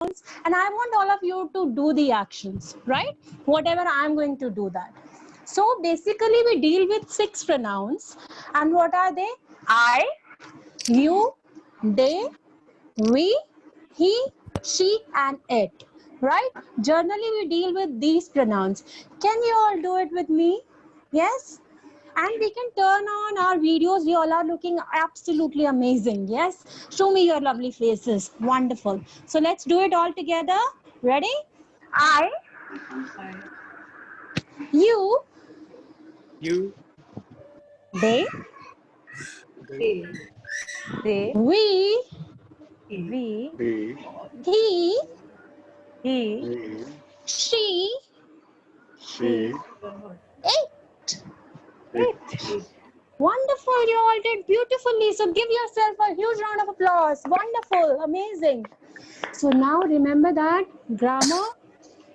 and I want all of you to do the actions, right? Whatever I'm going to do that. So basically we deal with 6 pronouns, and what are they? I, you, they, we, he, she, and it, right? Generally we deal with these pronouns. Can you all do it with me? Yes? And we can turn on our videos. You all are looking absolutely amazing. Yes? Show me your lovely faces. Wonderful. So let's do it all together. Ready? I, you, they, they, we, we, he, he, she, she, it. it. Wonderful, you all did beautifully. So give yourself a huge round of applause. Wonderful, amazing. So now remember that grammar,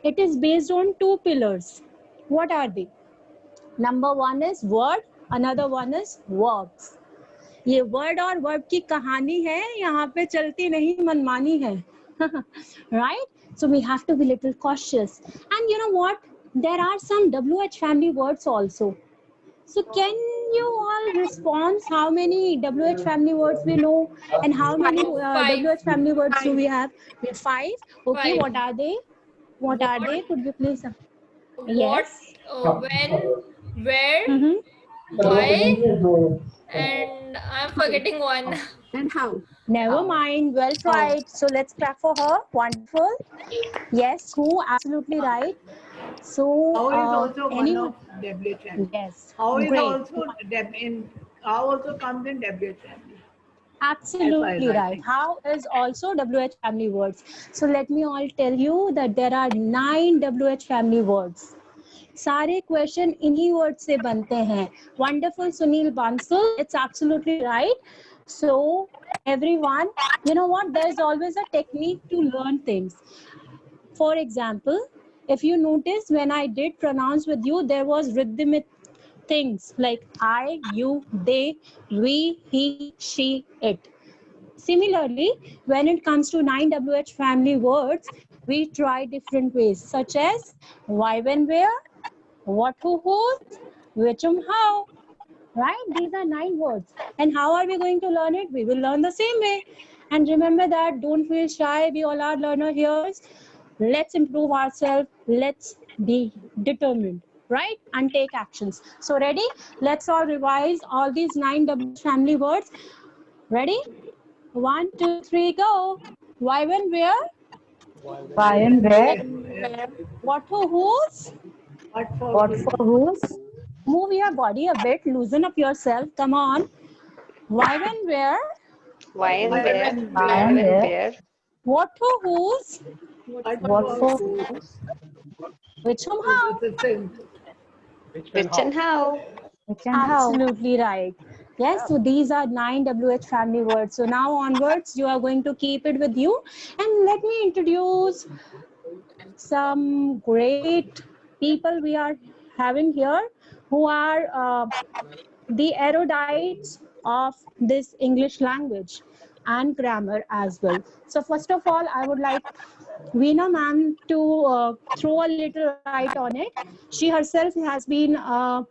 it is based on 2 pillars. What are they? Number 1 is word, another one is verbs. ये word और verb की कहानी है, यहाँ पे चलती नहीं मनमानी है. Right? So we have to be little cautious. And you know what? There are some WH family words also. So can you all respond how many WH family words we know and how many WH family words do we have? We have 5. Okay, 5. what are they? What are they? Could you please? What, Yes. when, where, Mm-hmm. why, and I'm forgetting one. And how? Never mind. Well tried. So let's clap for her. Wonderful. Yes, who? Absolutely right. So How is also one anyone? of WH family. Yes. How is Great. also how also comes in WH family. Absolutely right. How is also WH family words. So let me all tell you that there are 9 WH family words. सारे question इन्हीं word से बनते हैं. Wonderful, Sunil Bansal. It's absolutely right. So everyone, you know what? There is always a technique to learn things. For example, if you notice when I did pronounce with you, there was rhythmic things like I, you, they, we, he, she, it. Similarly, when it comes to 9 WH family words, we try different ways, such as why, when, where, what, who, whose, which, how. Right? These are 9 words. And how are we going to learn it? We will learn the same way. And remember that, don't feel shy. We all are learner here. Let's improve ourselves. Let's be determined. Right? And take actions. So ready? Let's all revise all these 9 WH family words. Ready? 1, 2, 3, go. Why, when, where? Why and where? What, who, whose? What for whose? Move your body a bit. Loosen up yourself. Come on. Why, when, where? Why and where? Why and where? What, who, whose? What for whose? Which, whom, how? Which and how? Which and how? Absolutely right. Yes, so these are 9 WH family words. So now onwards, you are going to keep it with you. And let me introduce some great people we are having here who are the erudites of this English language and grammar as well. So first of all, I would like Veena ma'am to throw a little light on it. She herself has been a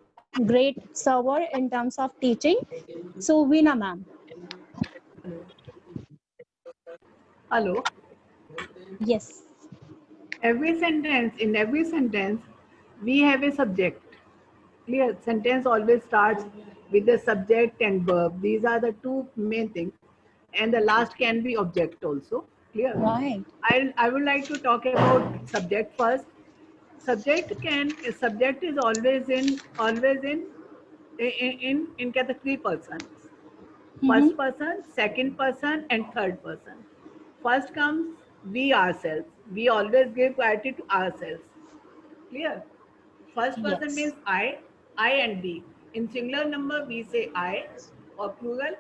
great server in terms of teaching. So Veena ma'am. Hello. Yes. In every sentence, we have a subject. Clear? Sentence always starts with the subject and verb. These are the 2 main things. And the last can be object also. Clear? Right. I would like to talk about subject first. Subject is always in the 3 persons. First person, second person, and third person. First comes we ourselves. We always give priority to ourselves. Clear? First person means I and we. In singular number, we say I, or plural,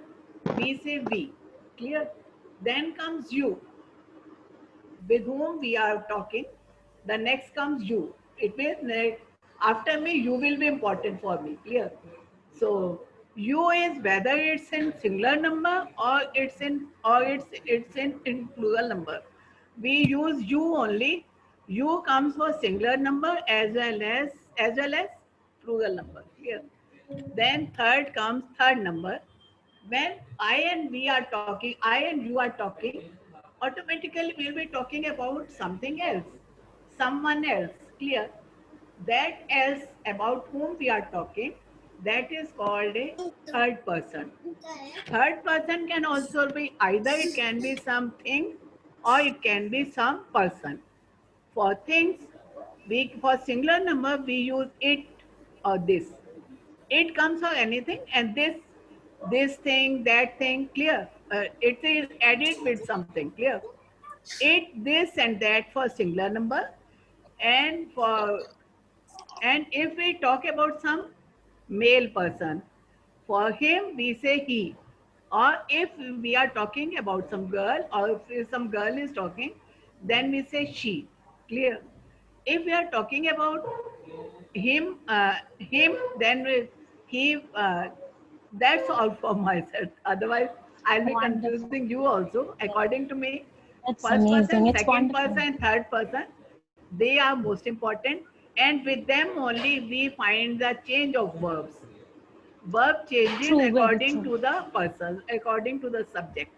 we say we. Clear? Then comes you, with whom we are talking. The next comes you. It means that after me, you will be important for me. Clear? So you is whether it's in singular number or it's in plural number. we use you only. You comes for singular number as well as plural number. Here. Then third comes third number. When I and we are talking, I and you are talking, automatically we'll be talking about something else, someone else. Clear? That else about whom we are talking, that is called a third person. Third person can also be either it can be something or it can be some person. For things, for singular number we use it or this. It comes for anything, and this thing, that thing. Clear? It is added with something. Clear? It, this, and that for singular number, and for and if we talk about some male person, for him we say he. Or if we are talking about some girl, or if some girl is talking, then we say she. Clear? If we are talking about him, then he. That's all for myself. Otherwise, I'll be Wonderful. confusing you also. According to me, It's first amazing. person, It's second wonderful. person, third person, they are most important. And with them only we find the change of verbs. Verb changes True, very according true. to the person, according to the subject.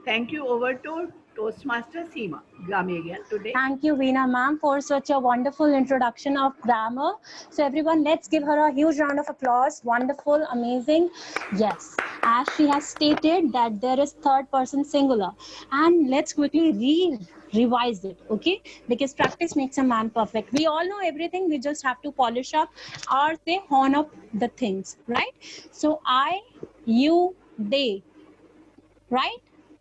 Thank you. Over to Toastmaster Seema. Gami again today. Thank you, Veena ma'am, for such a wonderful introduction of grammar. So everyone, let's give her a huge round of applause. Wonderful, amazing. Yes, as she has stated that there is third person singular. And let's quickly revise it, okay? Because practice makes a man perfect. We all know everything. We just have to polish up or say hone up the things, right? So I, you, they, right?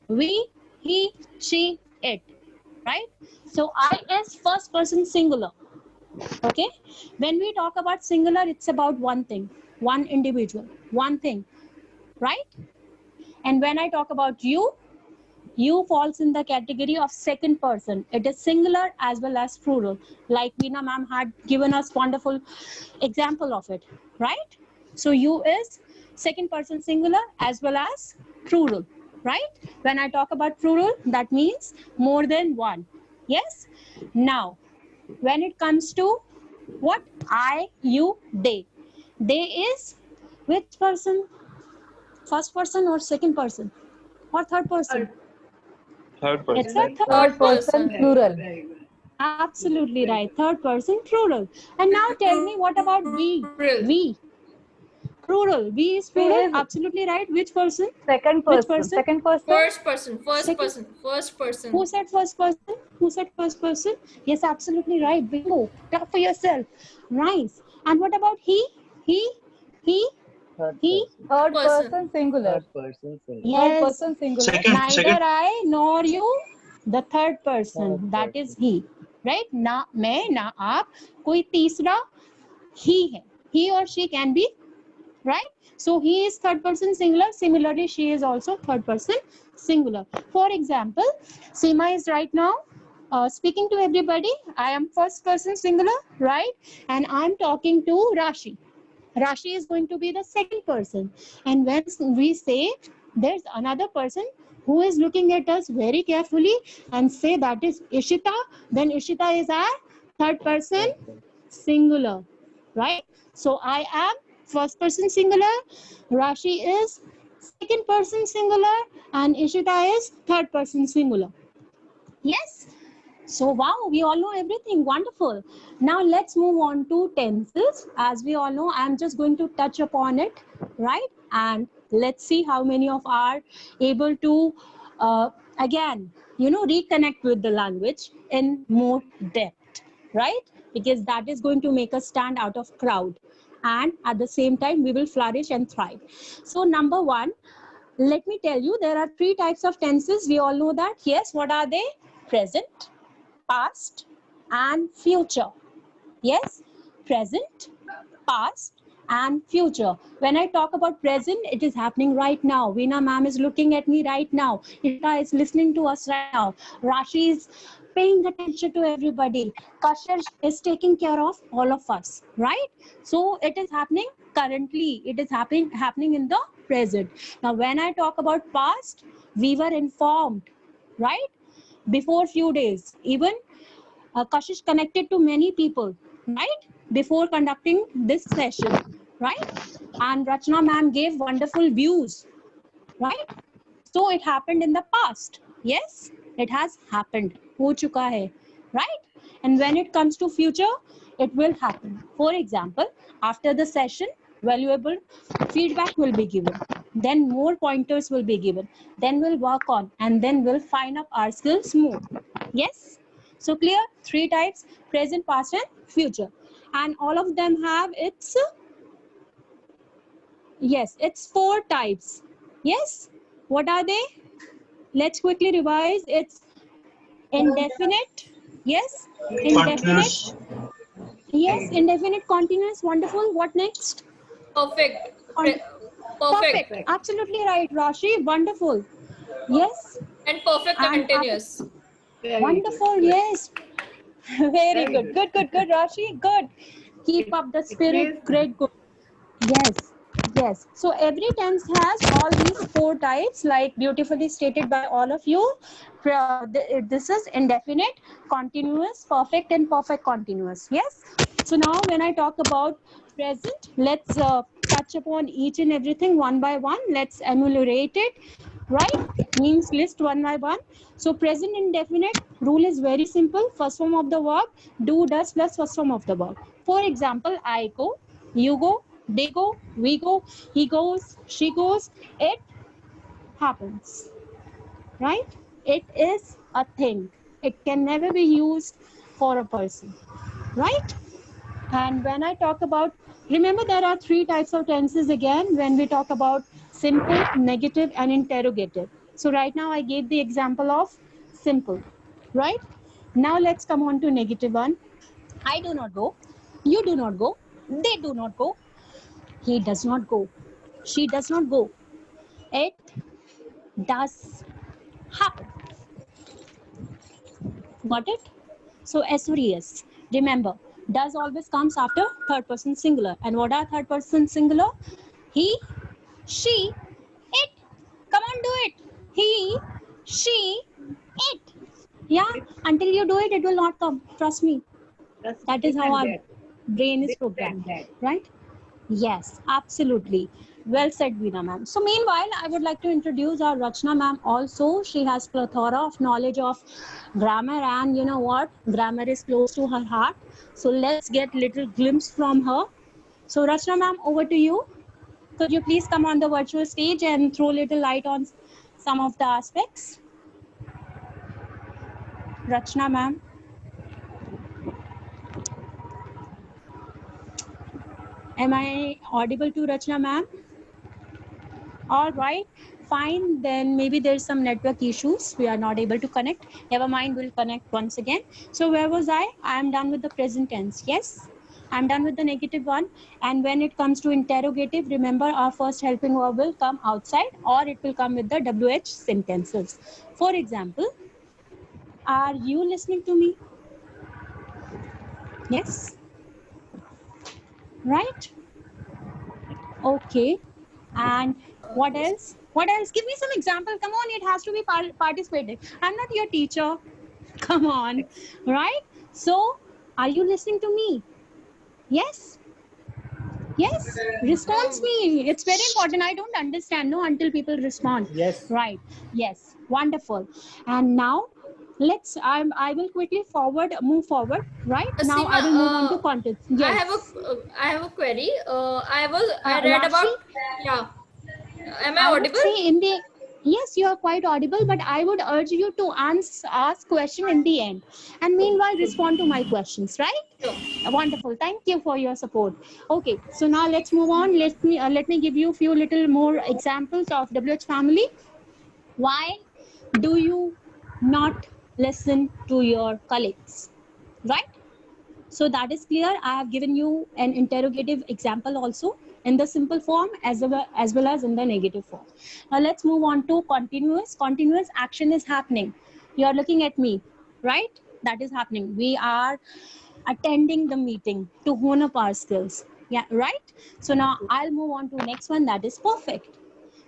We, he, she, it, right? So I is first person singular. Okay, when we talk about singular, it's about one thing, one individual, one thing, right? And when I talk about you falls in the category of second person. It is singular as well as plural, like Veena ma'am had given us wonderful example of it, right? So you is second person singular as well as plural, right? When I talk about plural, that means more than one. Yes. Now when it comes to what, I, you, they is which person? First person or second person or third person? Third It's person. a Third person, Very plural. very good. absolutely right. Third person plural. And now tell me, what about we? Plural. We. Plural. We is We plural. is Absolutely right. Which person? second Which person. person? Second person. First person. First Second. person. First person. Who said first person? Who said first person? Yes, absolutely right. Bingo. Clap for yourself. Nice. And what about he? He? He? Third Person. person, singular. person. Third Yes. person, singular. Neither I nor you, the third person, that is he, right? ना मैं ना आप, कोई तीसरा he है. He or she can be, right? So he is third person singular. Similarly, she is also third person singular. For example, Seema is right now speaking to everybody. I am first person singular, right? And I'm talking to Rashi. Rashi is going to be the second person. And when we say there's another person who is looking at us very carefully and say that is Ishita, then Ishita is our third person singular, right? So I am first person singular, Rashi is second person singular, and Ishita is third person singular. Yes? So wow, we all know everything. Wonderful. Now let's move on to tenses. As we all know, I'm just going to touch upon it, right? And let's see how many of are able to again, reconnect with the language in more depth, right? Because that is going to make us stand out of crowd. And at the same time, we will flourish and thrive. So number one, let me tell you, there are three types of tenses. We all know that. Yes, what are they? Present, past, and future. Yes, present, past, and future. When I talk about present, it is happening right now. Veena ma'am is looking at me right now. Ishita is listening to us right now. Rashi is paying attention to everybody. Kasher is taking care of all of us, right? So it is happening currently. It is happening in the present. Now, when I talk about past, we were informed, right? before few days. Even Kashish connected to many people, right? Before conducting this session, right? And Rachna ma'am gave wonderful views, right? So it happened in the past. Yes, it has happened. Ho chuka hai, right? And when it comes to future, it will happen. For example, after the session, valuable feedback will be given. Then more pointers will be given. Then we'll work on and then we'll fine up our skills more. Yes? So clear? 3 types: present, past and future. And all of them have its, yes, it's 4 types. Yes? What are they? Let's quickly revise. It's indefinite. Yes? Indefinite. Yes, indefinite continuous. Wonderful. What next? Perfect. Con- Perfect. Perfect. Absolutely right, Rashi. Wonderful. Yes. And perfect And continuous. Very wonderful. good. Yes. Very Very good. good. Good, Rashi. Good. Keep up the spirit. Great. Good. Yes. Yes. So every tense has all these 4 types, like beautifully stated by all of you. This is indefinite, continuous, perfect, and perfect continuous. Yes. So now when I talk about present, let's touch upon each and everything one by one. Let's enumerate it. Right? Means list one by one. So present indefinite rule is very simple. First form of the verb, do, does plus first form of the verb. For example, I go, you go, they go, we go, he goes, she goes, it happens. Right? It is a thing. It can never be used for a person. Right? And when I talk about, remember there are 3 types of tenses again when we talk about simple, negative, and interrogative. So right now I gave the example of simple, right? Now let's come on to negative one. I do not go, you do not go, they do not go, he does not go, she does not go, it does happen. Got it? So SODS. Remember, does always comes after third person singular. And what are third person singular? He, she, it. Come on, do it. He, she, it. Yeah, until you do it, it will not come. Trust me. Just That is this how and our that. brain is This programmed, and that. right? Yes, absolutely. Well said, Veena ma'am. So meanwhile, I would like to introduce our Rachna ma'am also. She has plethora of knowledge of grammar, and you know what? Grammar is close to her heart. So let's get little glimpse from her. So Rachna ma'am, over to you. Could you please come on the virtual stage and throw little light on some of the aspects? Rachna ma'am. Am I audible to Rachna ma'am? All right, fine. Then maybe there's some network issues. We are not able to connect. Never mind, we'll connect once again. So where was I? I am done with the present tense. Yes, I'm done with the negative one. And when it comes to interrogative, remember our first helping verb will come outside, or it will come with the WH sentences. For example, are you listening to me? Yes. Right? Okay. And what Yes. else? What else? Give me some example. Come on, it has to be participating. I'm not your teacher. Come on, right? So, are you listening to me? Yes? Yes? Response me. It's very important. I don't understand, no, until people respond. Yes. Right. Yes. Wonderful. And now, let's, I will quickly move forward, right? Now, I Seema, will move on to content. Yes. I have a query. I read Rashi? about, yeah. Am I I would audible? say yes, you are quite audible, but I would urge you to ask question in the end. And meanwhile, respond to my questions, right? Sure. Wonderful. Thank you for your support. Okay, so now let's move on. Let me give you a few little more examples of WH family. Why do you not listen to your colleagues? Right? So that is clear. I have given you an interrogative example also in the simple form as well as in the negative form. Now let's move on to continuous. Continuous action is happening. You are looking at me, right? That is happening. We are attending the meeting to hone up our skills. Yeah, right? So now I'll move on to next one, that is perfect.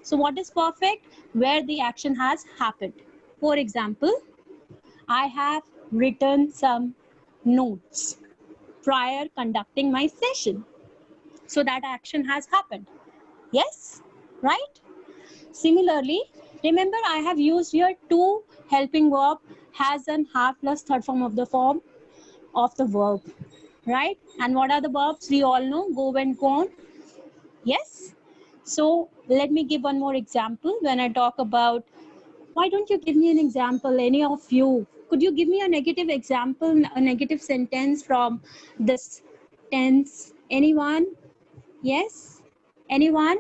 So what is perfect? Where the action has happened. For example, I have written some notes prior conducting my session. So that action has happened. Yes, right? Similarly, remember I have used here two helping verb, has and have plus third form of the verb, right? And what are the verbs? We all know, go, went, gone. Yes. So let me give one more example. When I talk about, why don't you give me an example, any of you? Could you give me a negative example, a negative sentence from this tense? Anyone? Yes? Anyone?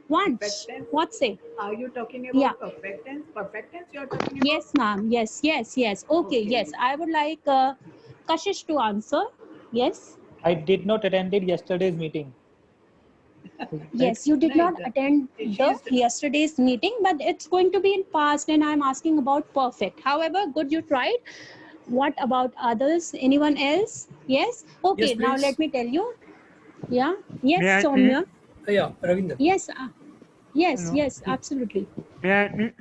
Once. Perfect tense. What say? Are you talking about Yeah. perfect tense? Perfect tense you are talking about? Yes, ma'am. Yes. Okay, yes. I would like Kashish to answer. Yes. I did not attend yesterday's meeting. Yes, you did not attend the She's- yesterday's meeting, but it's going to be in past, and I'm asking about perfect. However, good, you tried. What about others? Anyone else? Yes. Okay. Yes, Now please. let me tell you. Yeah. Yes, May I Soumya. Yeah, Ravinder. Yes. Yes. Hello. Yes. Absolutely. May I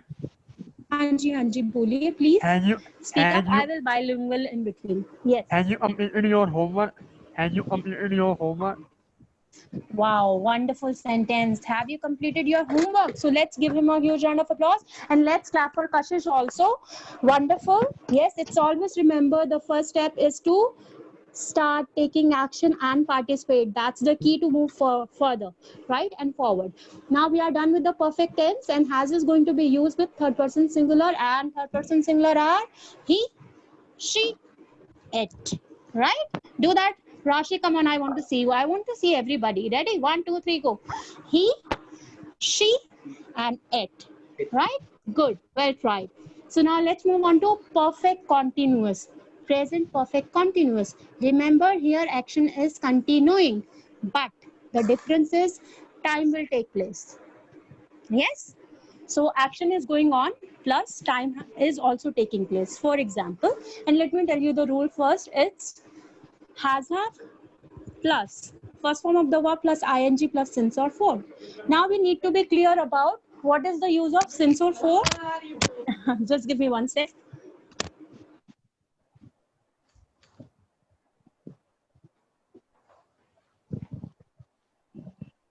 Hanji, boliye, please. Can you Speak up. I will bilingual in between. Yes. complete your homework? Can you complete your homework? Wow, wonderful sentence. Have you completed your homework? So let's give him a huge round of applause, and let's clap for Kashish also. Wonderful. Yes, it's always remember the first step is to start taking action and participate. That's the key to move further, right, and forward. Now we are done with the perfect tense, and has is going to be used with third person singular, and third person singular are he, she, it, right? Do that. Rashi, come on, I want to see you. I want to see everybody. Ready? 1, 2, 3, go. He, she, and it, right? Good. Well tried. So now let's move on to perfect continuous. Present perfect continuous. Remember here action is continuing, but the difference is time will take place. Yes? So action is going on plus time is also taking place. For example, and let me tell you the rule first. It's has have plus first form of the verb plus ing plus since or for. Now we need to be clear about what is the use of since or for. Just give me 1 sec.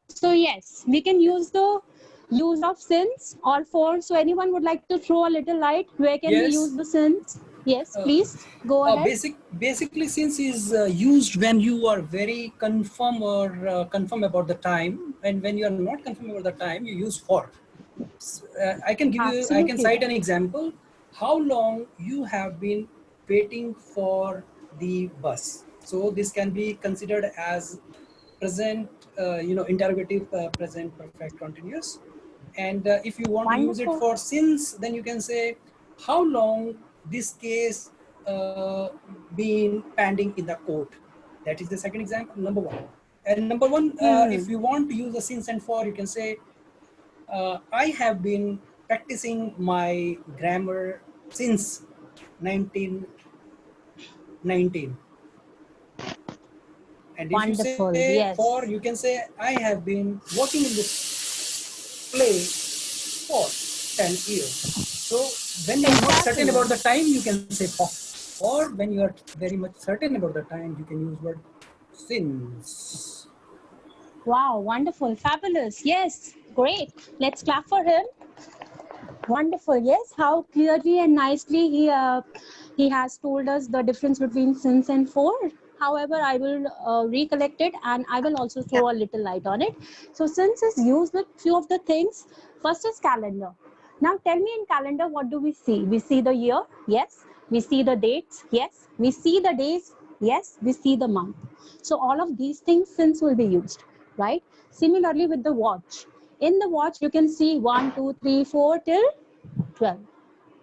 So yes, we can use the use of since or for. So anyone would like to throw a little light? Where can we Yes. use the since? Yes, please go ahead. Basically, since is used when you are very confirm or confirm about the time, and when you are not confirm about the time, you use for. I can give you. I can Absolutely. cite an example. How long you have been waiting for the bus? So this can be considered as present, interrogative present perfect continuous. And if you want to use it Wonderful. for since, then you can say how long this case been pending in the court. That is the second example, number one. And number one, if you want to use the since and for, you can say I have been practicing my grammar since 1919. And if Wonderful, you say yes. for, you can say I have been working in this play for 10 years. So when you are not certain about the time, you can say for. Or when you are very much certain about the time, you can use word since. Wow, wonderful, fabulous. Yes, great. Let's clap for him. Wonderful. Yes, how clearly and nicely he has told us the difference between since and for. However, I will recollect it, and I will also throw a little light on it. So since is used with few of the things. First is calendar. Now tell me, in calendar, what do we see? We see the year. Yes. We see the dates. Yes. We see the days. Yes. We see the month. So all of these things since will be used, right? Similarly with the watch. In the watch, you can see 1, 2, 3, 4 till 12,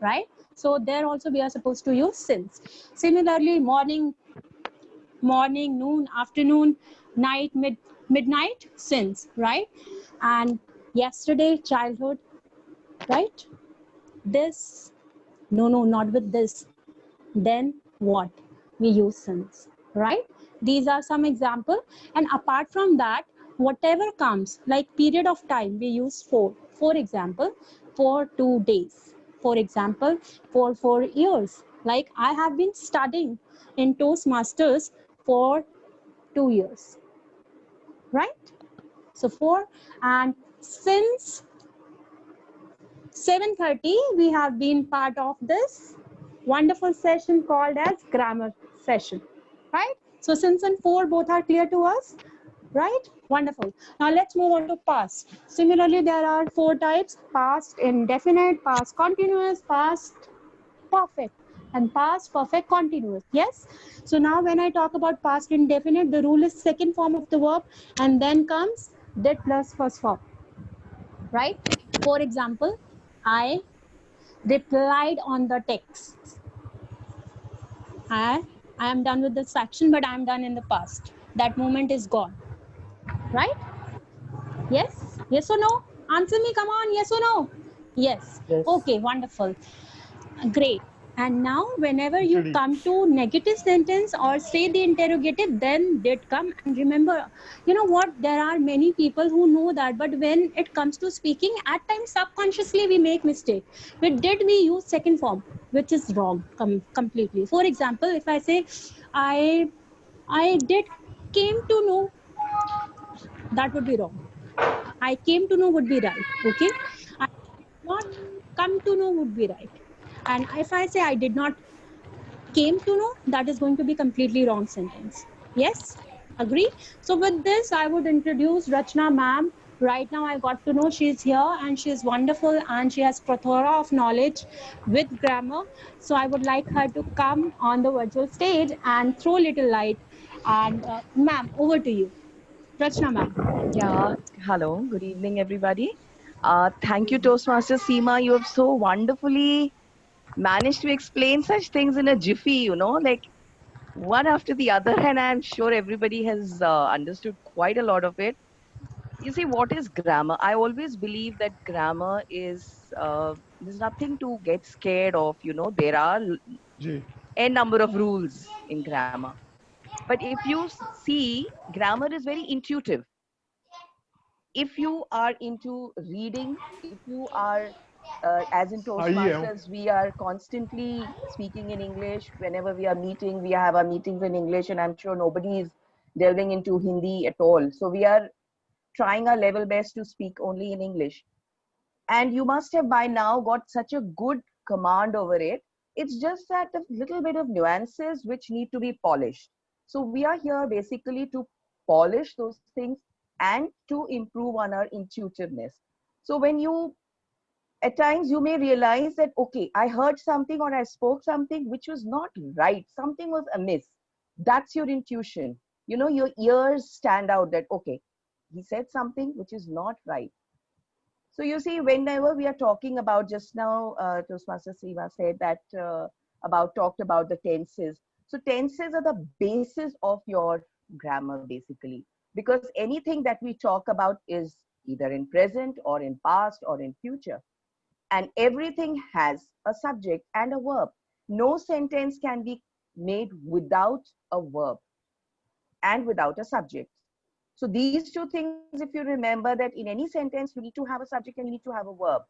right? So there also we are supposed to use since. Similarly, morning, noon, afternoon, night, midnight, since, right? And yesterday, childhood, right? This, no, not with this. Then what? We use since, right? These are some examples. And apart from that, whatever comes, like period of time, we use for. For example, for 2 days. For example, for 4 years, Like I have been studying in Toastmasters for 2 years, right? So and since 7:30 we have been part of this wonderful session called as grammar session, right? So since and 4 both are clear to us, right? Wonderful. Now let's move on to past. Similarly, there are 4 types: past indefinite, past continuous, past perfect, and past perfect continuous. Yes. So now when I talk about past indefinite, the rule is second form of the verb and then comes did plus first form, right? For example, I replied on the text. I am done with this action, but I am done in the past. That moment is gone, right? Yes? Yes or no? Answer me, come on, yes or no? Yes. Yes. Okay, wonderful. Great. And now whenever you come to negative sentence or say the interrogative, then did come. And remember, you know what, there are many people who know that, but when it comes to speaking, at times subconsciously we make mistake. With did we use second form, which is wrong completely. For example, if I say I did came to know, that would be wrong. I came to know would be right. Okay. I did not come to know would be right. And if I say I did not came to know, that is going to be completely wrong sentence. Yes? Agree? So with this, I would introduce Rachna ma'am. Right now, I got to know she's here and she's wonderful and she has plethora of knowledge with grammar. So I would like her to come on the virtual stage and throw a little light. And ma'am, over to you. Rachna ma'am. Yeah, hello, good evening, everybody. Thank you, Toastmaster Seema. You have so wonderfully managed to explain such things in a jiffy, you know, like one after the other, and I'm sure everybody has understood quite a lot of it. You see, what is grammar? I always believe that grammar is, there's nothing to get scared of, you know, there are a number of rules in grammar. But if you see, grammar is very intuitive. If you are into reading, if you are, as in Toastmasters, we are constantly speaking in English. Whenever we are meeting, we have our meetings in English, and I'm sure nobody is delving into Hindi at all. So we are trying our level best to speak only in English. And you must have by now got such a good command over it. It's just that a little bit of nuances which need to be polished. So we are here basically to polish those things and to improve on our intuitiveness. So when you, at times you may realize that, okay, I heard something or I spoke something which was not right, something was amiss. That's your intuition. You know, your ears stand out that, okay, he said something which is not right. So you see, whenever we are talking about, just now, Toastmaster Seema said that talked about the tenses. So tenses are the basis of your grammar, basically, because anything that we talk about is either in present or in past or in future. And everything has a subject and a verb. No sentence can be made without a verb and without a subject. So these two things, if you remember that in any sentence, you need to have a subject and you need to have a verb.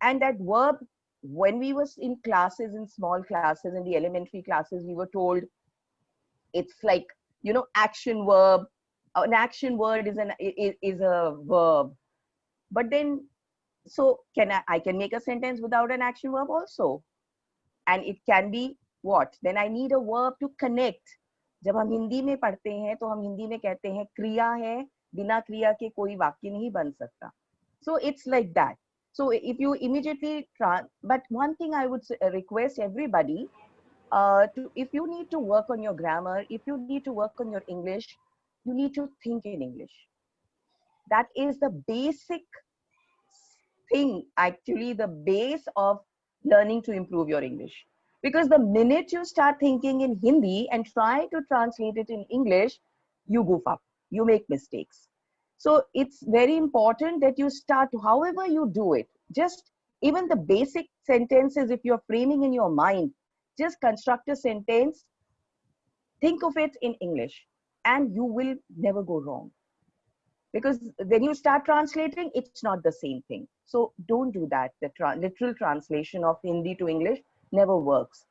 And that verb, when we was in classes, in small classes, in the elementary classes, we were told it's like, you know, action verb. An action word is a verb. But then, so I can make a sentence without an action verb also. And it can be what? Then I need a verb to connect. जब हम हिंदी में पढ़ते हैं तो हम हिंदी में कहते हैं क्रिया है, बिना क्रिया के कोई वाक्य नहीं बन सकता. So it's like that. So if you immediately but one thing I would request everybody, if you need to work on your grammar, if you need to work on your English, you need to think in English. That is the basic thing, actually the base of learning to improve your English. Because the minute you start thinking in Hindi and try to translate it in English, you goof up, you make mistakes. So it's very important that you start, however you do it, just even the basic sentences, if you're framing in your mind, just construct a sentence, think of it in English, and you will never go wrong. Because when you start translating, it's not the same thing. So don't do that. The literal translation of Hindi to English never works.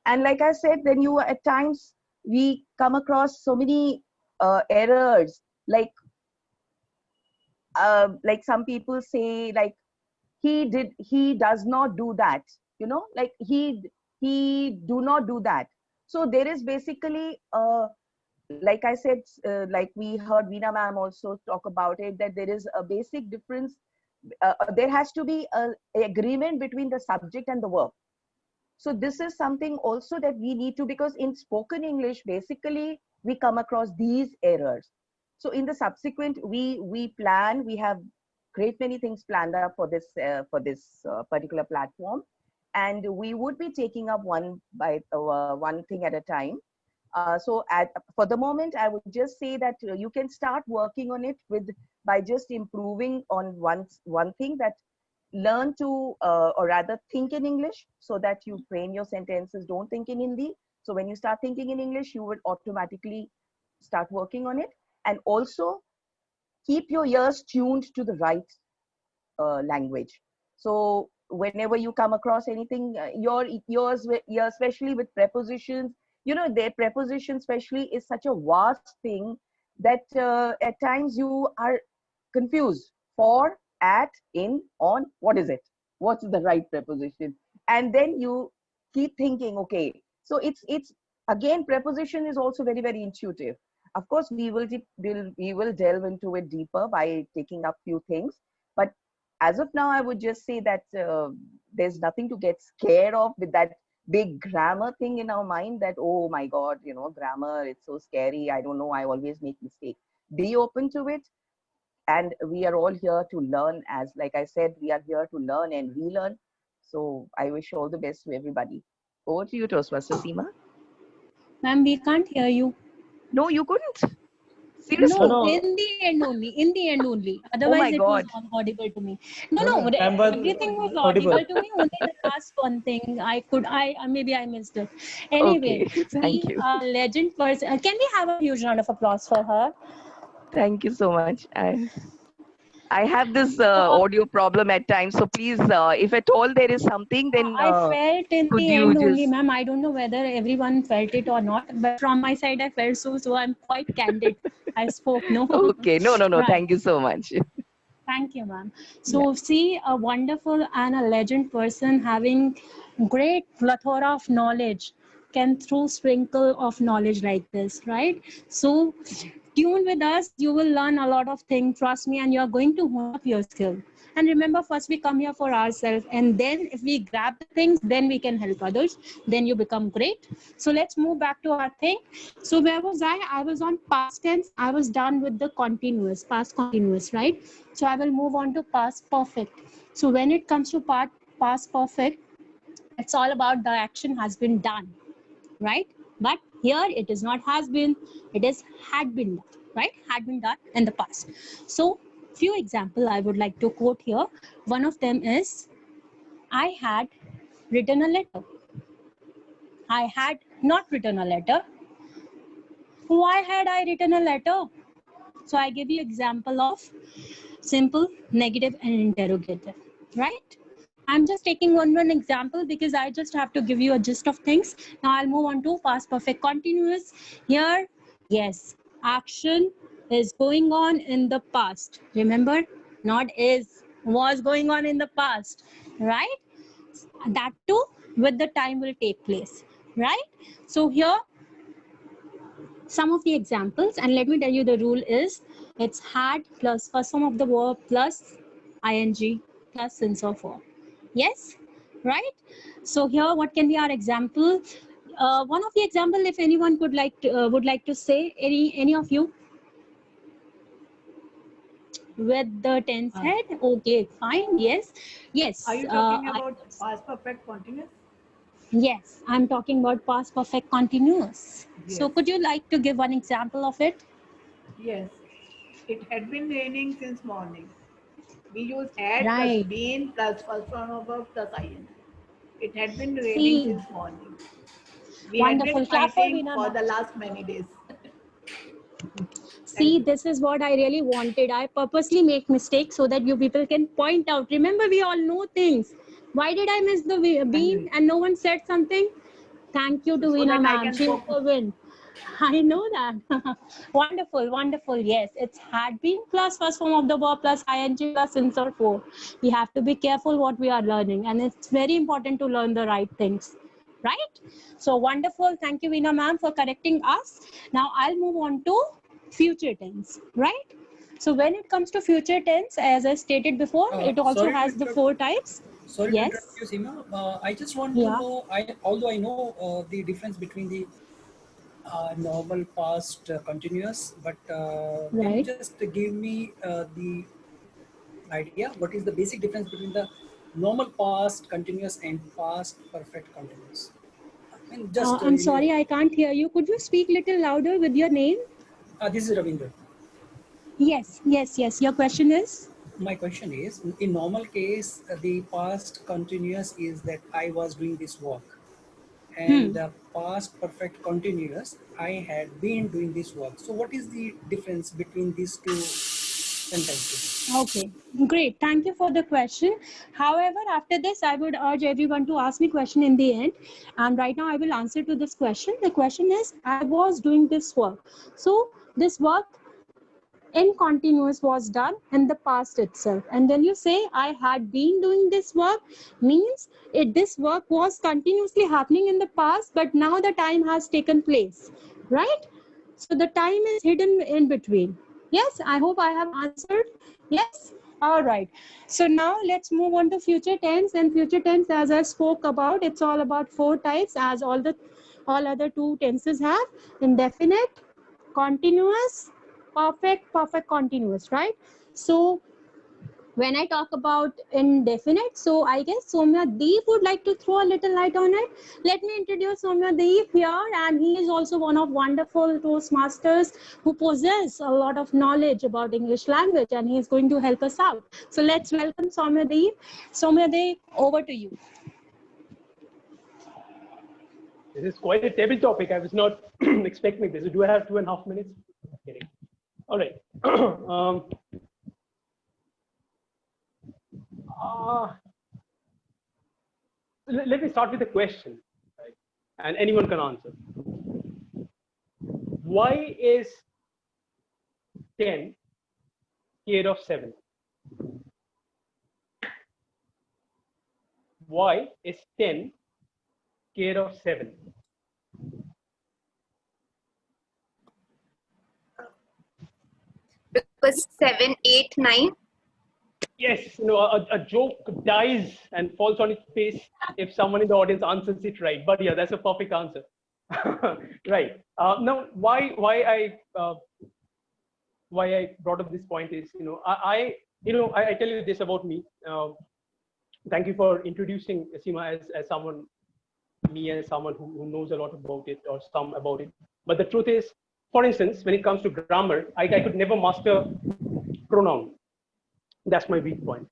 And like I said, then you at times we come across so many errors, like some people say, like, he does not do that, you know, like he do not do that. So there is basically like I said, like we heard Veena ma'am also talk about it, that there is a basic difference. There has to be a agreement between the subject and the verb. So this is something also that we need to, because in spoken English, basically we come across these errors. So in the subsequent, we have great many things planned up for this particular platform, and we would be taking up one thing at a time. So for the moment, I would just say that you can start working on it by just improving on one thing, that learn to or rather think in English, so that you frame your sentences. Don't think in Hindi. So when you start thinking in English, you will automatically start working on it. And also keep your ears tuned to the right language. So whenever you come across anything, your ears, especially with prepositions, you know, their preposition especially is such a vast thing that at times you are confused. For, at, in, on, what is it? What's the right preposition? And then you keep thinking, okay, so it's again, preposition is also very, very intuitive. Of course, we will delve into it deeper by taking up few things. But as of now, I would just say that there's nothing to get scared of with that big grammar thing in our mind, that, oh my God, you know, grammar, it's so scary. I don't know, I always make mistakes. Be open to it. And we are all here to learn. As like I said, we are here to learn and relearn. So I wish all the best to everybody. Over to you, Toastmaster Seema. Ma'am, we can't hear you. No, you couldn't. Seriously? No, in the end only. In the end only. Otherwise, it was not audible to me. No, everything was audible to me. Only the last one thing maybe I missed it. Anyway, okay. Thank you. Legend person. Can we have a huge round of applause for her? Thank you so much. I have this audio problem at times, so please, if at all there is something, then I felt in the end only, ma'am. I don't know whether everyone felt it or not, but from my side, I felt so I'm quite candid. I spoke, no. Okay, no. Right. Thank you so much. Thank you, ma'am. So see, a wonderful and a legend person having great plethora of knowledge can throw sprinkle of knowledge like this, right? So tune with us, you will learn a lot of things, trust me, and you're going to hone up your skill. And remember, first we come here for ourselves, and then if we grab the things, then we can help others, then you become great. So let's move back to our thing. So where was I? I was on past tense. I was done with the continuous, past continuous, right? So I will move on to past perfect. So when it comes to past perfect, it's all about the action has been done, right? But here it is not has been, it is had been done, right? Had been done in the past. So few examples I would like to quote here. One of them is, I had written a letter. I had not written a letter. Why had I written a letter? So I give you example of simple, negative and interrogative, right? I'm just taking one example because I just have to give you a gist of things. Now I'll move on to past perfect continuous. Here, yes, action is going on in the past. Remember, not is, was going on in the past, right? That too with the time will take place, right? So here, some of the examples, and let me tell you the rule is, it's had plus first form of the verb plus ing plus sense of verb. Yes, right? So here, what can be our example? One of the example, if anyone would like to say, any of you? With the tense head, okay, fine, yes. Are you talking about past perfect continuous? Yes, I'm talking about past perfect continuous. Yes. So could you like to give one example of it? Yes, it had been raining since morning. We use had Right. plus been plus first form of verb plus ing. It had been raining since morning. We Wonderful. had been fighting for the last many days. See, this is what I really wanted. I purposely make mistakes so that you people can point out. Remember, we all know things. Why did I miss the bean and no one said something? Thank you to So Veena that I ma'am. can She focus. overwhelmed. I know that. Wonderful, wonderful. Yes, it's had been plus first form of the verb plus ing plus insert for. We have to be careful what we are learning, and it's very important to learn the right things. Right? So wonderful. Thank you, Veena ma'am, for correcting us. Now I'll move on to future tense. Right? So when it comes to future tense, as I stated before, it also Sorry to has the interrupt. 4 types. Sorry to interrupt Yes. you, Seema. I just want to Yeah. know, although I know the difference between the normal past continuous, but can you Right. just give me the idea? What is the basic difference between the normal past continuous and past perfect continuous? I mean, just I'm sorry, I can't hear you. Could you speak little louder with your name? this is Ravindra. Yes, yes, yes. Your question is? My question is, in normal case, the past continuous is that I was doing this work, and the past perfect continuous, I had been doing this work. So what is the difference between these two sentences? Okay, great. Thank you for the question. However, after this, I would urge everyone to ask me question in the end. And right now, I will answer to this question. The question is, I was doing this work. So this work in continuous was done in the past itself, and when you say I had been doing this work, means this work was continuously happening in the past, but now the time has taken place, right? So the time is hidden in between. Yes, I hope I have answered. Yes. All right, so now let's move on to future tense. And future tense, as I spoke about, it's all about 4 types, as all other 2 tenses have: indefinite, continuous, perfect continuous, right? So when I talk about indefinite, so I guess Somya Deep would like to throw a little light on it. Let me introduce Somya Deep here, and he is also one of wonderful Toastmasters who possess a lot of knowledge about English language, and he is going to help us out. So let's welcome Somya Deep. Somya Deep, over to you. This is quite a table topic. I was not expecting this. Do I have 2.5 minutes? Kidding. All right. Let me start with a question, right? And anyone can answer. Why is 10 scared of 7? Why is 10 scared of 7? Because 7, 8, 9. Yes, a joke dies and falls on its face if someone in the audience answers it right. But yeah, that's a perfect answer. Right. Now, why I brought up this point is, I tell you this about me. Thank you for introducing Seema as someone who knows a lot about it, or some about it. But the truth is, for instance, when it comes to grammar, I could never master pronoun. That's my weak point.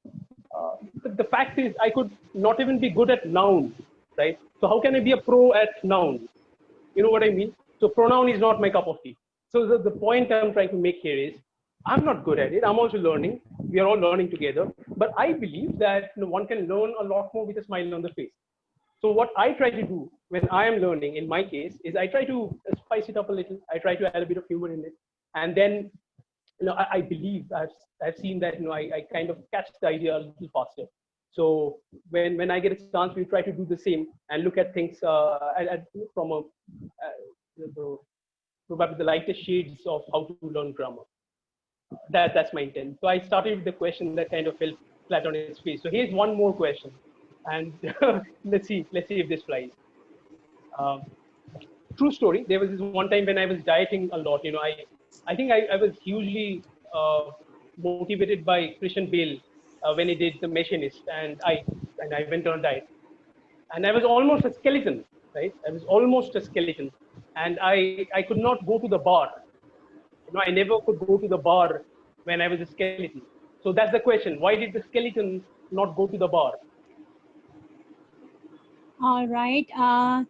The fact is, I could not even be good at noun, right? So how can I be a pro at noun? You know what I mean? So pronoun is not my cup of tea. So the point I'm trying to make here is, I'm not good at it. I'm also learning. We are all learning together. But I believe that one can learn a lot more with a smile on the face. So what I try to do when I am learning, in my case, is I try to spice it up a little. I try to add a bit of humor in it, and then I believe I've seen that I kind of catch the idea a little faster. So when I get a chance, we try to do the same and look at things from probably the lightest shades of how to learn grammar. That's my intent. So I started with the question that kind of fell flat on its face. So here's one more question, and let's see if this flies. True story. There was this one time when I was dieting a lot. I think I was hugely motivated by Christian Bale when he did The Machinist, and I went on a diet, and I was almost a skeleton, right? I was almost a skeleton, and I could not go to the bar. I never could go to the bar when I was a skeleton. So that's the question. Why did the skeleton not go to the bar? All right.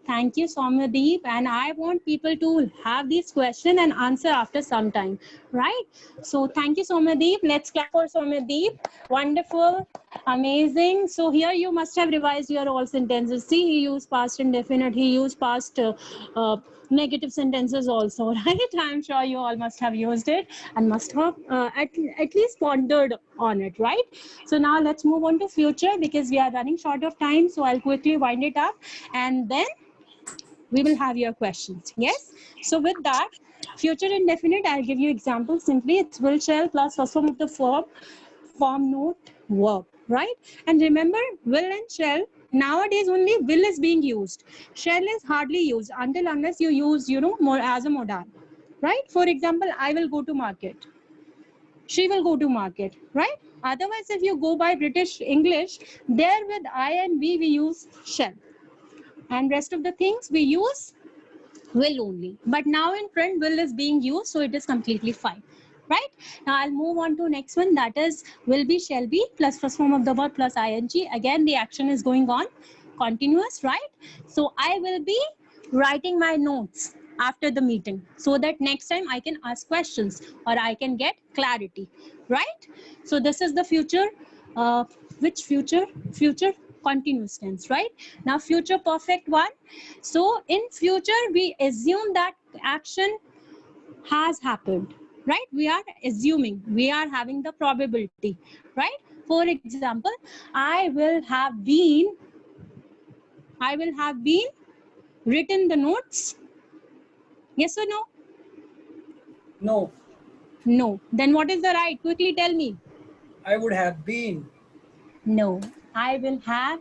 Thank you, Soumyadeep. And I want people to have these question and answer after some time, right? So thank you, Soumyadeep. Let's clap for Soumyadeep. Wonderful, amazing. So here you must have revised your all sentences. See, he used past indefinite. He used past negative sentences also, right? I'm sure you all must have used it and must have at least pondered on it, right? So now let's move on to future because we are running short of time. So I'll quickly wind it up and then we will have your questions. Yes. So with that, future indefinite, I'll give you examples simply. It's will, shall plus first form of the form, note, verb, right? And remember, will and shall, nowadays only will is being used. Shall is hardly used unless you use, more as a modal, right? For example, I will go to market. She will go to market, right? Otherwise, if you go by British English, there with I and we use shall. And rest of the things we use will only. But now in print, will is being used, so it is completely fine. Right? Now I'll move on to next one, that is will be, shall be plus first form of the verb plus ing. Again, the action is going on, continuous, right? So I will be writing my notes after the meeting so that next time I can ask questions or I can get clarity, right? So this is the future. Which future? Future continuous tense, right? Now future perfect one. So in future, we assume that action has happened, right? We are assuming, we are having the probability, right? For example, I will have been written the notes. Yes or no? No, No. Then what is the right? Quickly tell me. I would have been. No. I will have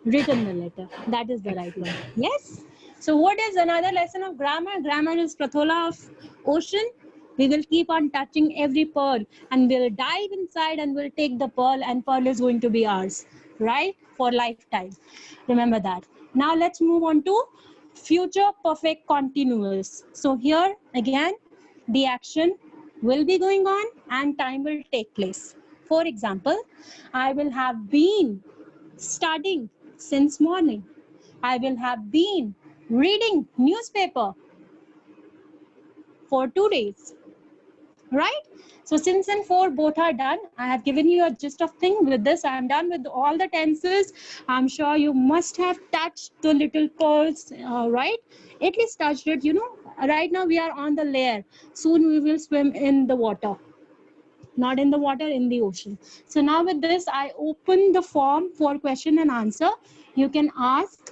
written the letter. That is the right one. Yes. So what is another lesson of grammar? Grammar is Prathola of ocean. We will keep on touching every pearl and we'll dive inside and we'll take the pearl and pearl is going to be ours, right? For lifetime. Remember that. Now let's move on to future perfect continuous. So here again, the action will be going on and time will take place. For example, I will have been studying since morning. I will have been reading newspaper for 2 days, right? So since and for both are done. I have given you a gist of thing. With this, I am done with all the tenses. I'm sure you must have touched the little pearls, right? At least touched it, Right now we are on the layer. Soon we will swim in the water. Not in the water, in the ocean. So now with this, I open the form for question and answer. You can ask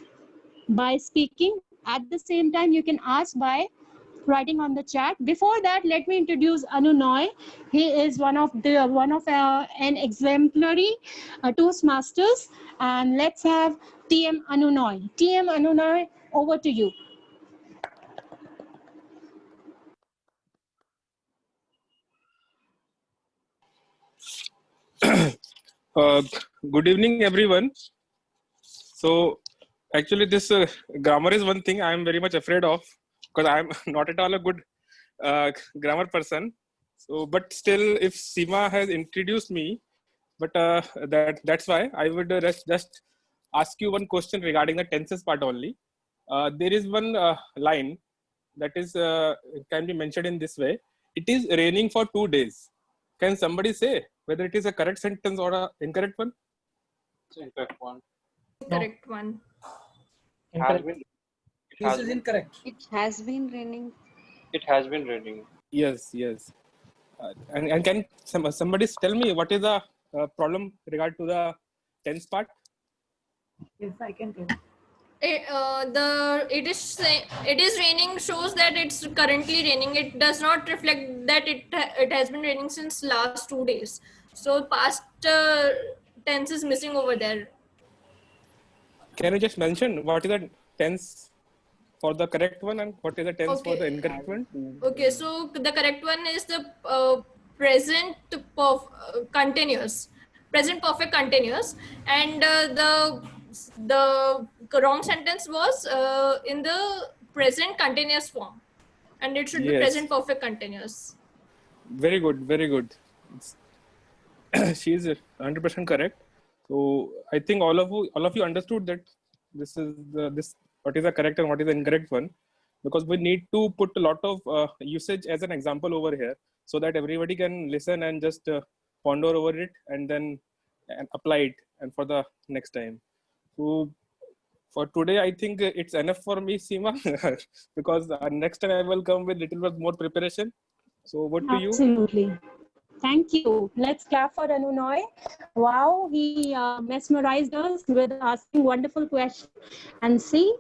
by speaking. At the same time, you can ask by writing on the chat. Before that, let me introduce Anu Noy. He is one of an exemplary Toastmasters. And let's have TM Anu Noy. TM Anu Noy, over to you. Good evening, everyone. So, actually, this grammar is one thing I am very much afraid of because I am not at all a good grammar person. So, but still, if Seema has introduced me, but that's why I would just ask you one question regarding the tenses part only. There is one line that is can be mentioned in this way. It is raining for 2 days. Can somebody say whether it is a correct sentence or an incorrect one? It's an incorrect one. Correct one. Has been. This is incorrect. It has been raining. It has been raining. Yes. And can somebody tell me what is the problem regard to the tense part? Yes, I can tell. It is raining shows that it's currently raining. It does not reflect that it has been raining since last 2 days. So past tense is missing over there. Can you just mention what is the tense for the correct one and what is the tense for Okay. the incorrect one? Okay, so the correct one is the present continuous, present perfect continuous, and the wrong sentence was in the present continuous form, and it should be Yes. present perfect continuous. Very good. She is 100% correct. So I think all of you understood that this is this what is the correct and what is the incorrect one, because we need to put a lot of usage as an example over here so that everybody can listen and just ponder over it and then apply it and for the next time. So for today, I think it's enough for me, Seema, because next time I will come with little bit more preparation. So what to you? Absolutely. Thank you. Let's clap for Anunoy. Wow, he mesmerized us with asking wonderful questions. And see,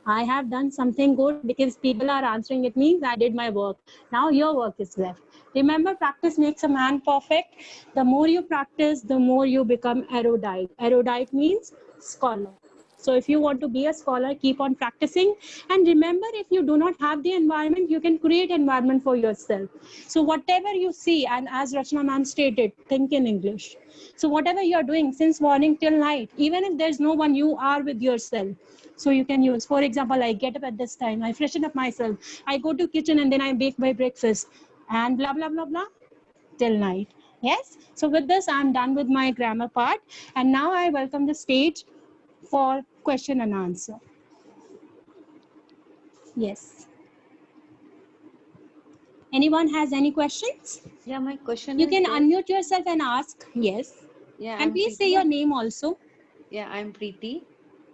I have done something good because people are answering. It means I did my work. Now your work is left. Remember, practice makes a man perfect. The more you practice, the more you become erudite. Erudite means scholar. So if you want to be a scholar, keep on practicing. And remember, if you do not have the environment, you can create environment for yourself. So whatever you see, and as Rachna ma'am stated, think in English. So whatever you are doing since morning till night, even if there's no one, you are with yourself. So you can use, for example, I get up at this time, I freshen up myself, I go to kitchen and then I bake my breakfast and blah, blah, blah, blah, till night. Yes. So with this, I'm done with my grammar part. And now I welcome the stage for question and answer. Yes. Anyone has any questions? Yeah, my question You is can this. unmute yourself and ask. Yes. Yeah, And please say your name also. Yeah, I'm Preeti.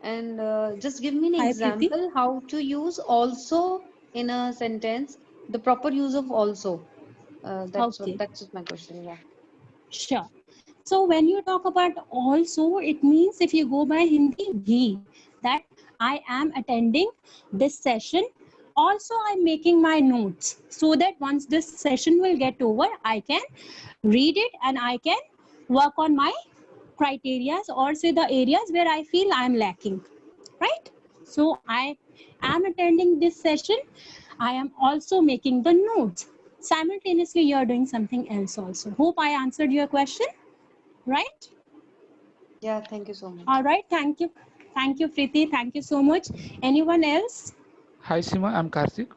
And just give me an Hi, Preeti. example how to use also in a sentence, the proper use of also. That's just my question. Yeah. Sure. So when you talk about also, it means if you go by Hindi, bhi, that I am attending this session. Also, I'm making my notes so that once this session will get over, I can read it and I can work on my criteria or say the areas where I feel I'm lacking, right? So I am attending this session. I am also making the notes. Simultaneously, you're doing something else also. Hope I answered your question, right? Yeah, thank you so much. All right, thank you. Thank you, Preeti. Thank you so much. Anyone else? Hi, Seema. I'm Karthik.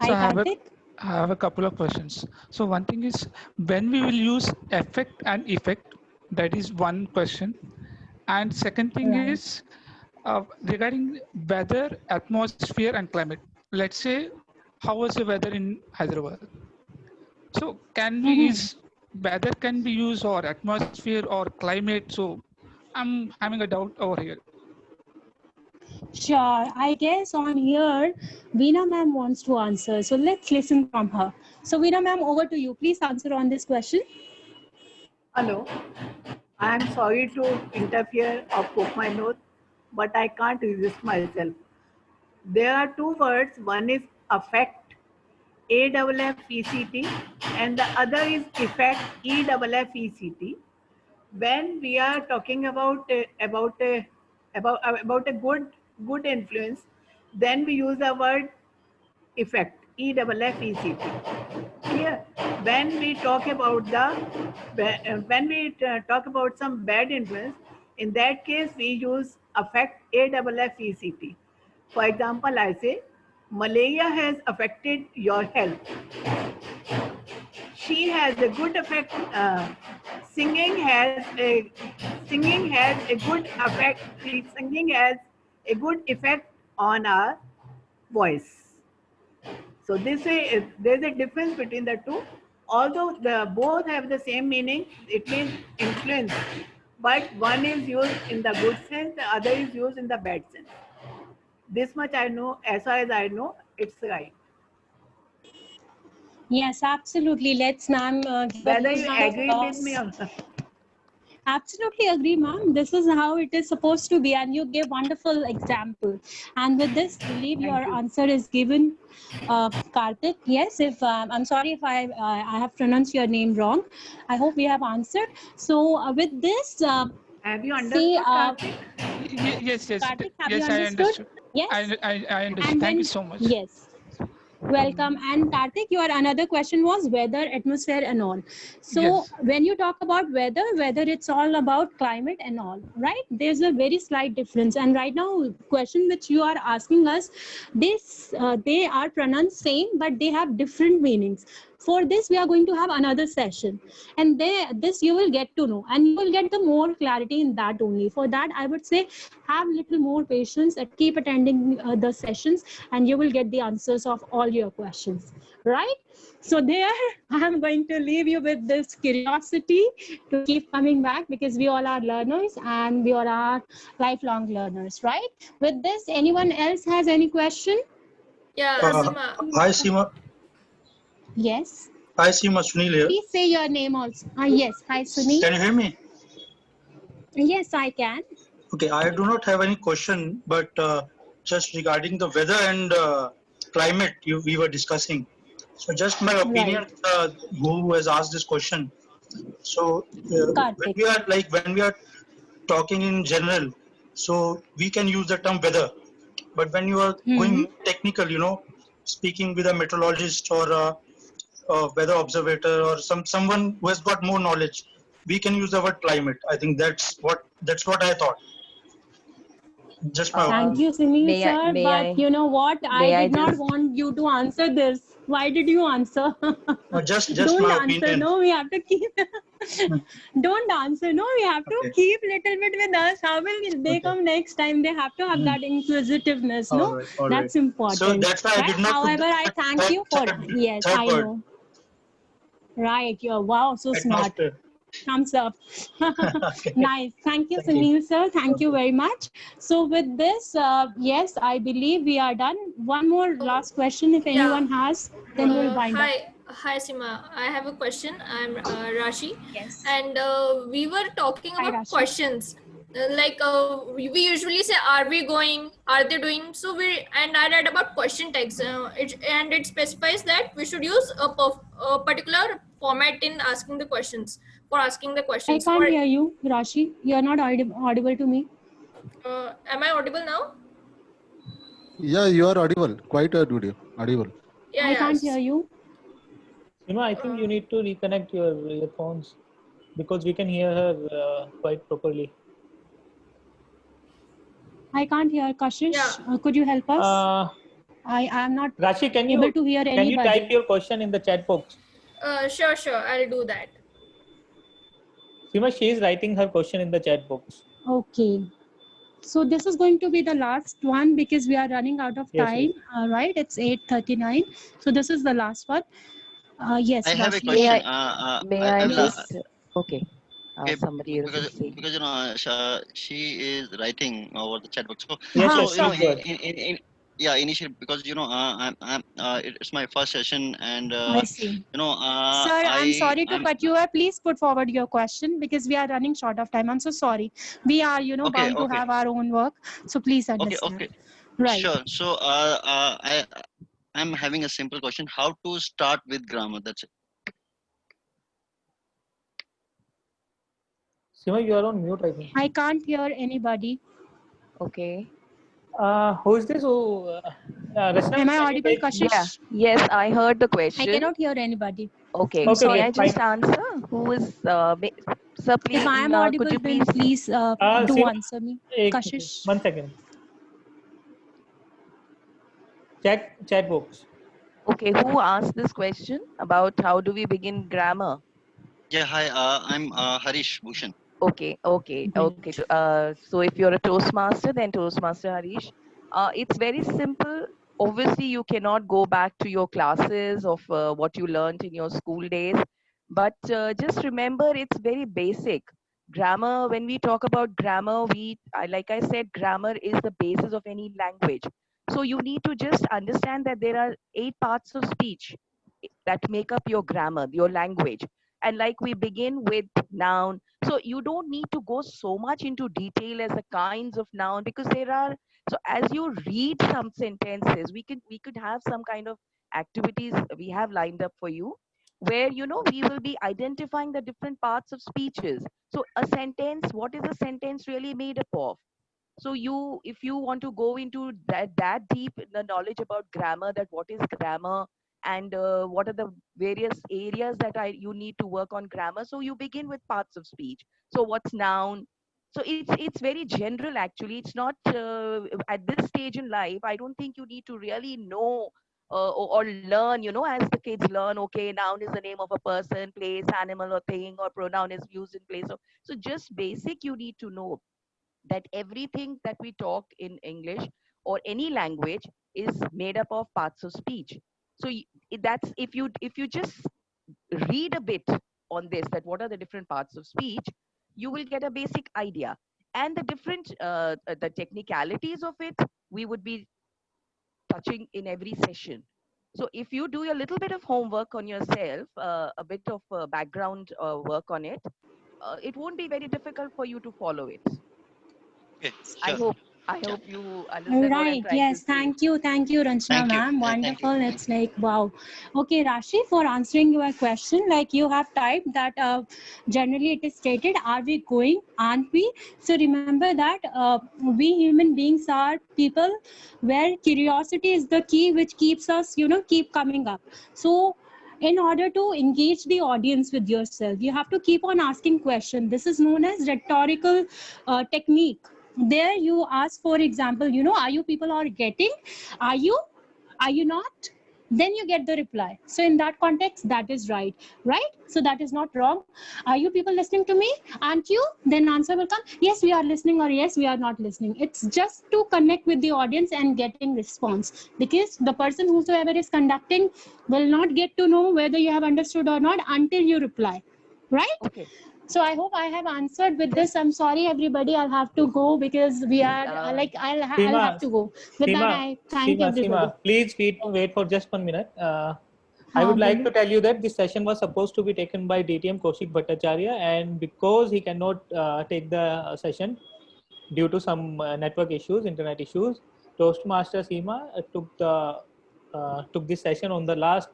Hi, So Karthik. I have a couple of questions. So one thing is, when we will use effect and effect, that is one question. And second thing is regarding weather, atmosphere, and climate. Let's say, how was the weather in Hyderabad? So can we use weather can be used or atmosphere or climate? So I'm having a doubt over here. Sure. I guess on here, Veena ma'am wants to answer. So let's listen from her. So Veena ma'am, over to you. Please answer on this question. Hello. I am sorry to interfere or poke my nose, but I can't resist myself. There are two words. One is affect, AFFECT, and the other is effect, EFFECT. When we are talking about a good influence, then we use the word effect, EFFECT. Here, when we talk about talk about some bad influence, in that case we use affect, AFFECT. For example, I say malaria has affected your health. She has a good effect. Singing has a good effect. Singing has a good effect on our voice. So this way, there's a difference between the two. Although both have the same meaning, it means influence, but one is used in the good sense, the other is used in the bad sense. This much I know, as far as I know, it's right. Yes, absolutely. Let's, ma'am. Whether you agree with me or not. Absolutely agree, ma'am. This is how it is supposed to be, and you gave wonderful example. And with this, I believe your answer is given, Karthik. Yes, if I'm sorry if I have pronounced your name wrong. I hope we have answered. So with this, have you understood, Karthik? Yes, Karthik, have yes, you I understood. Yes, I understood. Thank you so much. Yes. Welcome. And Karthik, your another question was weather, atmosphere and all. So yes. When you talk about weather, it's all about climate and all, right? There's a very slight difference. And right now, question which you are asking us, they are pronounced same, but they have different meanings. for this we are going to have another session, and there this you will get to know, and you will get the more clarity in that only. For that I would say have little more patience and keep attending the sessions, and you will get the answers of all your questions, right? So there I'm going to leave you with this curiosity to keep coming back, because we all are learners and we all are lifelong learners, right? With this, anyone else has any question? Yeah, Seema. Hi, Seema. Yes. Hi, Seema. Sunil here. Please say your name also. Yes. Hi, Sunil. Can you hear me? Yes, I can. Okay, I do not have any question, but just regarding the weather and climate we were discussing. So just my opinion, who has asked this question. So when we are talking in general, so we can use the term weather, but when you are going technical, speaking with a meteorologist or a weather observator or someone who has got more knowledge, we can use the word climate. I think that's what I thought. Just my Thank you, Sunil sir. But you know what? I did not want you to answer this. Why did you answer? Just Don't my answer. opinion. No, we have to keep. Don't answer. No, we have to keep little bit with us. How will they come next time? They have to have that inquisitiveness. No, All right. that's important. So that's why I did not. However, I thank you for. Yes, I know. Right. You're wow, so smart. Thumbs up. Nice. Thank you, Sunil sir. Thank you very much. So with this, yes, I believe we are done. One more last question, if anyone has, then we'll wind up. Hi, Seema. I have a question. I'm Rashi. Yes. And we were talking about questions. We usually say, are we going? Are they doing? So I read about question tags. It specifies that we should use a particular format in asking the questions. For asking the questions. I can't hear you, Rashi. You're not audible to me. Am I audible now? Yeah, you are audible. Quite audible. I can't hear you. I think you need to reconnect your earphones, because we can hear her quite properly. I can't hear. Kashish, could you help us? I am not Rashi, can able to hear anybody. Can you type your question in the chat box? Sure. I'll do that. Seema, she is writing her question in the chat box. Okay. So this is going to be the last one, because we are running out of time. Yes. Right? It's 8:39. So this is the last one. Yes. I have a Rashi. question. May I just? Okay. Somebody else because is saying. She is writing over the chat box. So, initially, because it's my first session, and I see. Sir, I'm sorry to cut you off. Please put forward your question, because we are running short of time. I'm so sorry. We are, bound to have our own work. So please understand. Okay. Right. Sure. So I'm having a simple question: how to start with grammar? That's it. Seema, you are on mute, I think. I can't hear anybody. Okay. Who is this? Rachna, am I audible, Kashish? Yeah. Yes, I heard the question. I cannot hear anybody. Okay. May I just answer? Who is sir? Please. If I am audible, could you please do Seema, answer me, Kashish. 1 second. Chat box. Okay. Who asked this question about how do we begin grammar? Yeah. Hi. I'm Harish Bhushan. Okay. So if you're a Toastmaster, then Toastmaster Harish. It's very simple. Obviously, you cannot go back to your classes of what you learned in your school days. But just remember, it's very basic. Grammar, when we talk about grammar, like I said, grammar is the basis of any language. So you need to just understand that there are 8 parts of speech that make up your grammar, your language. And like we begin with noun, so you don't need to go so much into detail as the kinds of noun, because there are, so as you read some sentences, we could have some kind of activities we have lined up for you, where we will be identifying the different parts of speeches. So a sentence, what is a sentence really made up of? So if you want to go into that deep the knowledge about grammar, that what is grammar, and what are the various areas that you need to work on grammar. So you begin with parts of speech. So what's noun? So it's very general actually. It's not at this stage in life. I don't think you need to really know or learn, you know, as the kids learn, okay, noun is the name of a person, place, animal or thing, or pronoun is used in place. So just basic, you need to know that everything that we talk in English or any language is made up of parts of speech. So that's, if you just read a bit on this, that what are the different parts of speech, you will get a basic idea. And the different the technicalities of it, we would be touching in every session. So if you do a little bit of homework on yourself, a bit of background work on it, it won't be very difficult for you to follow it. Okay, I sure. hope you understand what I'm Right. trying to Yes. say. Thank you, Ranjana Thank you. ma'am. Thank you. Wonderful. It's like wow. Okay, Rashi, for answering your question, like you have typed that generally it is stated, are we going? Aren't we? So remember that we human beings are people where curiosity is the key which keeps us, keep coming up. So in order to engage the audience with yourself, you have to keep on asking questions. This is known as rhetorical technique. There you ask, for example, are you people are getting? Are you not? Then you get the reply. So in that context, that is right? So that is not wrong. Are you people listening to me? Aren't you? Then answer will come, yes, we are listening, or yes, we are not listening. It's just to connect with the audience and getting response, because the person whosoever is conducting will not get to know whether you have understood or not until you reply, right? Okay. So I hope I have answered with this. I'm sorry, everybody. I'll have to go because we are I'll have to go. With that, I thank everybody. Please wait for just 1 minute. I would like to tell you that this session was supposed to be taken by DTM Kaushik Bhattacharya, and because he cannot take the session due to some network issues, internet issues, Toastmaster Seema took this session on the last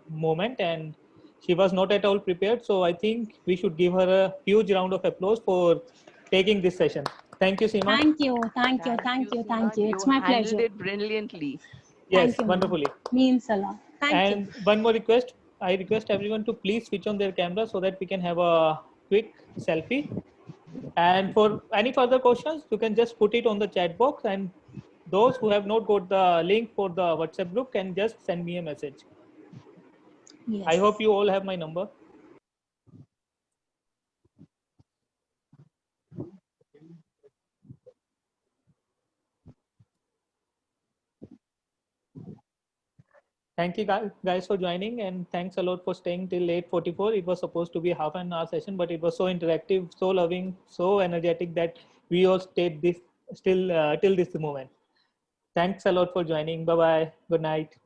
moment, and she was not at all prepared. So I think we should give her a huge round of applause for taking this session. Thank you, Seema. Thank you. It's my pleasure. You handled it brilliantly. Yes, Thank you, wonderfully. Means a lot. Thank you. And one more request. I request everyone to please switch on their camera so that we can have a quick selfie. And for any further questions, you can just put it on the chat box. And those who have not got the link for the WhatsApp group can just send me a message. Yes. I hope you all have my number. Thank you guys for joining, and thanks a lot for staying till 8:44. It was supposed to be half an hour session, but it was so interactive, so loving, so energetic that we all stayed till this moment. Thanks a lot for joining. Bye-bye. Good night.